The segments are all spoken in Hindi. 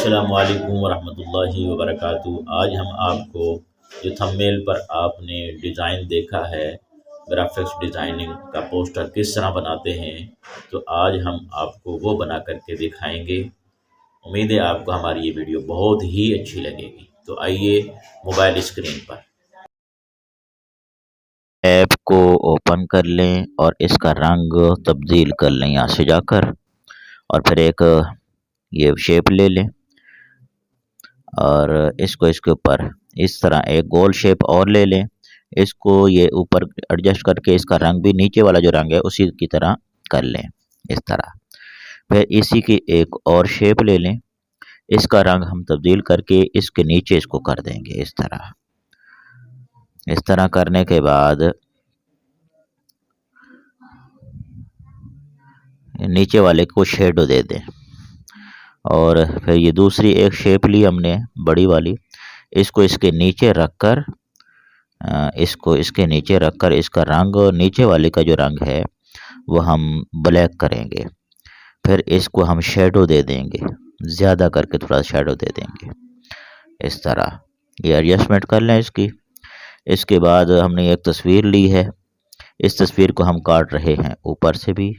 अस्सलामुअलैकुम वरहमतुल्लाहि वबरकातुहू। आज हम आपको जो थंबनेल पर आपने डिज़ाइन देखा है, ग्राफिक्स डिज़ाइनिंग का पोस्टर किस तरह बनाते हैं, तो आज हम आपको वो बना करके दिखाएंगे। उम्मीद है आपको हमारी ये वीडियो बहुत ही अच्छी लगेगी। तो आइए मोबाइल स्क्रीन पर ऐप को ओपन कर लें और इसका रंग तब्दील कर लें यहाँ से जाकर, और फिर एक ये शेप ले लें और इसको इसके ऊपर इस तरह एक गोल शेप और ले लें। इसको ये ऊपर एडजस्ट करके इसका रंग भी नीचे वाला जो रंग है उसी की तरह कर लें इस तरह। फिर इसी की एक और शेप ले लें, इसका रंग हम तब्दील करके इसके नीचे इसको कर देंगे इस तरह। इस तरह करने के बाद नीचे वाले को शेडो दे दें, और फिर ये दूसरी एक शेप ली हमने बड़ी वाली, इसको इसके नीचे रखकर इसको इसके नीचे रखकर इसका रंग नीचे वाले का जो रंग है वो हम ब्लैक करेंगे। फिर इसको हम शेडो दे देंगे, ज़्यादा करके थोड़ा शेडो दे देंगे इस तरह। ये एडजस्टमेंट कर लें इसकी। इसके बाद हमने एक तस्वीर ली है, इस तस्वीर को हम काट रहे हैं ऊपर से भी,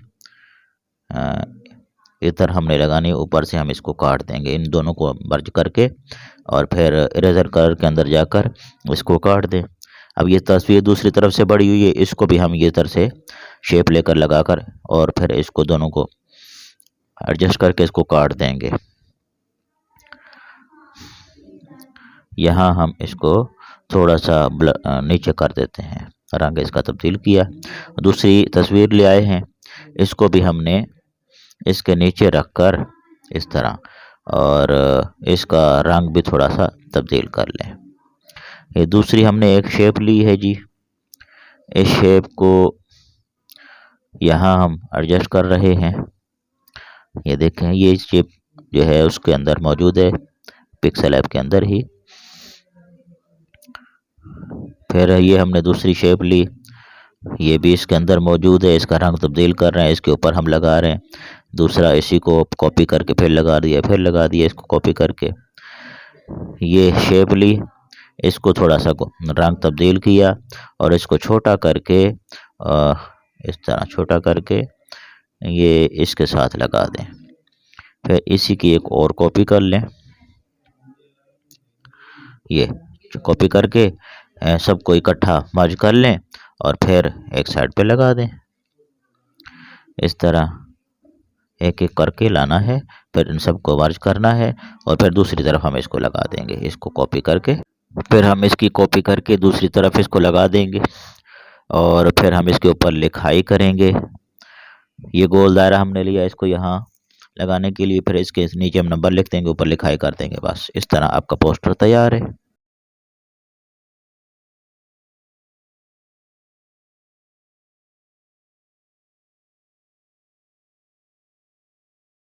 इधर हमने लगानी है, ऊपर से हम इसको काट देंगे। इन दोनों को मर्ज करके और फिर इरेजर कलर के अंदर जाकर इसको काट दें। अब ये तस्वीर दूसरी तरफ से बड़ी हुई है, इसको भी हम ये तरह से शेप लेकर लगाकर और फिर इसको दोनों को एडजस्ट करके इसको काट देंगे। यहाँ हम इसको थोड़ा सा नीचे कर देते हैं, रंग इसका तब्दील किया। दूसरी तस्वीर ले आए हैं, इसको भी हमने इसके नीचे रखकर इस तरह, और इसका रंग भी थोड़ा सा तब्दील कर लें। ये दूसरी हमने एक शेप ली है जी, इस शेप को यहाँ हम एडजस्ट कर रहे हैं। ये देखें, ये शेप जो है उसके अंदर मौजूद है, पिक्सल ऐप के अंदर ही। फिर ये हमने दूसरी शेप ली, ये भी इसके अंदर मौजूद है, इसका रंग तब्दील कर रहे हैं, इसके ऊपर हम लगा रहे हैं। दूसरा इसी को कॉपी करके फिर लगा दिया, फिर लगा दिया इसको कॉपी करके। ये शेप ली, इसको थोड़ा सा रंग तब्दील किया और इसको छोटा करके इस तरह छोटा करके ये इसके साथ लगा दें। फिर इसी की एक और कॉपी कर लें, ये कॉपी करके सबको इकट्ठा मर्ज कर लें और फिर एक साइड पे लगा दें। इस तरह एक एक करके लाना है, फिर इन सबको मर्ज करना है और फिर दूसरी तरफ हम इसको लगा देंगे। इसको कॉपी करके फिर हम इसकी कॉपी करके दूसरी तरफ इसको लगा देंगे और फिर हम इसके ऊपर लिखाई करेंगे। ये गोल दायरा हमने लिया इसको यहाँ लगाने के लिए, फिर इसके नीचे हम नंबर लिख देंगे, ऊपर लिखाई कर देंगे। बस इस तरह आपका पोस्टर तैयार है।